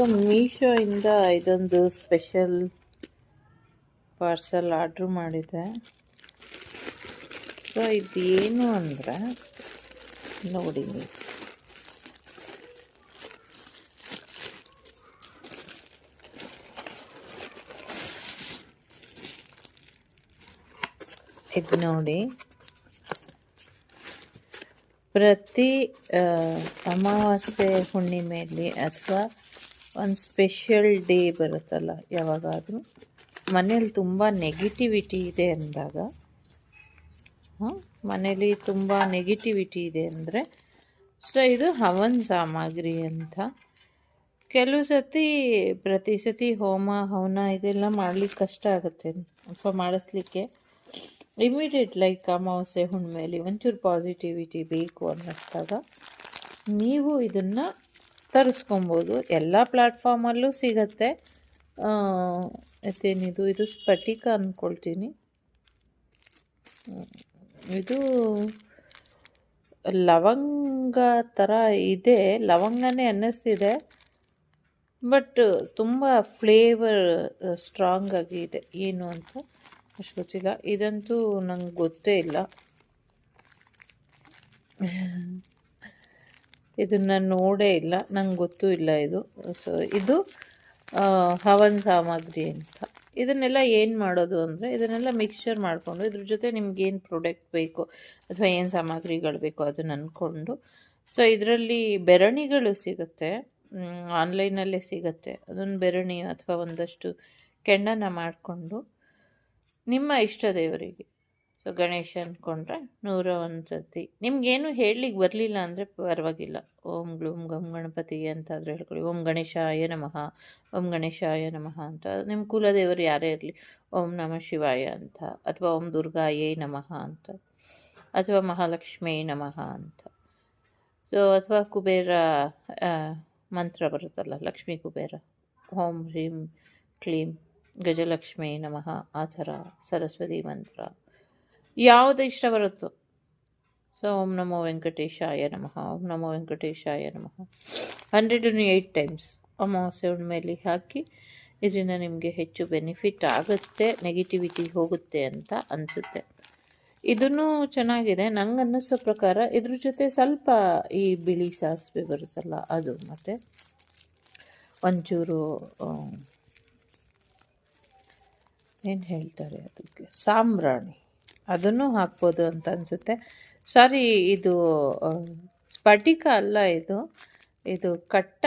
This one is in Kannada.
ಸೊ ಮೀಶೋಯಿಂದ ಇದೊಂದು ಸ್ಪೆಷಲ್ ಪಾರ್ಸಲ್ ಆರ್ಡ್ರ್ ಮಾಡಿದೆ. ಸೊ ಇದೇನು ಅಂದರೆ ನೋಡಿ ನೀವು, ಇದು ನೋಡಿ, ಪ್ರತಿ ಅಮಾವಾಸ್ಯೆ ಹುಣ್ಣಿಮೆಯಲ್ಲಿ ಅಥವಾ ಒಂದು ಸ್ಪೆಷಲ್ ಡೇ ಬರುತ್ತಲ್ಲ, ಯಾವಾಗಾದರೂ ಮನೇಲಿ ತುಂಬ ನೆಗೆಟಿವಿಟಿ ಇದೆ ಅಂದಾಗ, ಮನೇಲಿ ತುಂಬ ನೆಗೆಟಿವಿಟಿ ಇದೆ ಅಂದರೆ ಸೊ ಇದು ಹವನ್ ಸಾಮಗ್ರಿ ಅಂತ. ಕೆಲವು ಸತಿ ಪ್ರತಿ ಸತಿ ಹೋಮ ಹವನ ಇದೆಲ್ಲ ಮಾಡ್ಲಿಕ್ಕೆ ಕಷ್ಟ ಆಗುತ್ತೆ ಅಥವಾ ಮಾಡಿಸ್ಲಿಕ್ಕೆ. ಇಮಿಡಿಯೇಟ್ ಲೈಕ್ ಅಮಾವಾಸ್ಯೆ ಹುಣ್ಣಿಮೆಯಲ್ಲಿ ಒಂಚೂರು ಪಾಸಿಟಿವಿಟಿ ಬೇಕು ಅನ್ನಿಸ್ದಾಗ ನೀವು ಇದನ್ನು ತರಿಸ್ಕೊಬೋದು. ಎಲ್ಲ ಪ್ಲ್ಯಾಟ್ಫಾರ್ಮಲ್ಲೂ ಸಿಗತ್ತೆ. ಮತ್ತೇನಿದು, ಇದು ಸ್ಫಟಿಕ ಅಂದ್ಕೊಳ್ತೀನಿ. ಇದು ಲವಂಗ ಥರ ಇದೆ, ಲವಂಗನೇ ಅನ್ನಿಸ್ತಿದೆ, ಬಟ್ ತುಂಬ ಫ್ಲೇವರ್ ಸ್ಟ್ರಾಂಗ್ ಆಗಿ ಇದೆ. ಏನು ಅಂತ ಅಷ್ಟು ಗೊತ್ತಿಲ್ಲ. ಇದಂತೂ ನಂಗೆ ಗೊತ್ತೇ ಇಲ್ಲ, ಇದನ್ನು ನೋಡೇ ಇಲ್ಲ, ನಂಗೆ ಗೊತ್ತೂ ಇಲ್ಲ ಇದು. ಸೊ ಇದು ಹವನ್ ಸಾಮಗ್ರಿ ಅಂತ. ಇದನ್ನೆಲ್ಲ ಏನು ಮಾಡೋದು ಅಂದರೆ, ಇದನ್ನೆಲ್ಲ ಮಿಕ್ಸ್ಚರ್ ಮಾಡಿಕೊಂಡು ಇದ್ರ ಜೊತೆ ನಿಮ್ಗೇನು ಪ್ರಾಡಕ್ಟ್ ಬೇಕು ಅಥವಾ ಏನು ಸಾಮಗ್ರಿಗಳು ಬೇಕೋ ಅದನ್ನು ಅಂದ್ಕೊಂಡು, ಸೊ ಇದರಲ್ಲಿ ಬೆರಣಿಗಳು ಸಿಗುತ್ತೆ, ಆನ್ಲೈನಲ್ಲೇ ಸಿಗುತ್ತೆ. ಅದೊಂದು ಬೆರಣಿ ಅಥವಾ ಒಂದಷ್ಟು ಕೆಂಡನ ಮಾಡಿಕೊಂಡು ನಿಮ್ಮ ಇಷ್ಟ ದೇವರಿಗೆ, ಸೊ ಗಣೇಶ ಅಂದ್ಕೊಂಡ್ರೆ 101 ಸತಿ, ನಿಮಗೇನು ಹೇಳಲಿಕ್ಕೆ ಬರಲಿಲ್ಲ ಅಂದರೆ ಪರವಾಗಿಲ್ಲ, ಓಂ ಗ್ಲೂಂ ಗಂ ಗಣಪತಿ ಅಂತಾದರೂ ಹೇಳ್ಕೊಳ್ಳಿ. ಓಂ ಗಣೇಶಾಯ ನಮಃ, ಓಂ ಗಣೇಶಾಯ ನಮಃ ಅಂತ. ನಿಮ್ಮ ಕುಲದೇವರು ಯಾರೇ ಇರಲಿ, ಓಂ ನಮಃ ಶಿವಾಯ ಅಂತ, ಅಥವಾ ಓಂ ದುರ್ಗಾಯೇ ನಮಃ ಅಂತ, ಅಥವಾ ಮಹಾಲಕ್ಷ್ಮೀ ನಮಃ ಅಂತ. ಸೊ ಅಥವಾ ಕುಬೇರ ಮಂತ್ರ ಬರುತ್ತಲ್ಲ, ಲಕ್ಷ್ಮೀ ಕುಬೇರ, ಓಂ ಹ್ರೀಂ ಕ್ಲೀಂ ಗಜಲಕ್ಷ್ಮೀ ನಮಃ, ಆ ಥರ ಸರಸ್ವತಿ ಮಂತ್ರ ಯಾವುದು ಇಷ್ಟ ಬರುತ್ತೋ. ಸೊ ಓಂ ನಮೋ ವೆಂಕಟೇಶಾಯ ನಮಃ, ಓಂ ನಮೋ ವೆಂಕಟೇಶಾಯ ನಮಃ 108 ಟೈಮ್ಸ್ ಅಮಾವಾಸ್ಯೆ ಹುಣ್ಣಿಮೆಯಲ್ಲಿ ಹಾಕಿ. ಇದರಿಂದ ನಿಮಗೆ ಹೆಚ್ಚು ಬೆನಿಫಿಟ್ ಆಗುತ್ತೆ, ನೆಗೆಟಿವಿಟಿ ಹೋಗುತ್ತೆ ಅಂತ ಅನಿಸುತ್ತೆ. ಇದೂ ಚೆನ್ನಾಗಿದೆ ನಂಗೆ ಅನ್ನಿಸೋ ಪ್ರಕಾರ. ಇದ್ರ ಜೊತೆ ಸ್ವಲ್ಪ ಈ ಬಿಳಿ ಸಾಸಿವೆ ಬರುತ್ತಲ್ಲ ಅದು, ಮತ್ತು ಒಂಚೂರು ಏನು ಹೇಳ್ತಾರೆ ಅದಕ್ಕೆ, ಸಾಂಬ್ರಾಣಿ, ಅದನ್ನು ಹಾಕ್ಬೋದು ಅಂತ ಅನಿಸುತ್ತೆ. ಸಾರಿ, ಇದು ಸ್ಫಟಿಕ ಅಲ್ಲ, ಇದು ಕಟ್ಟ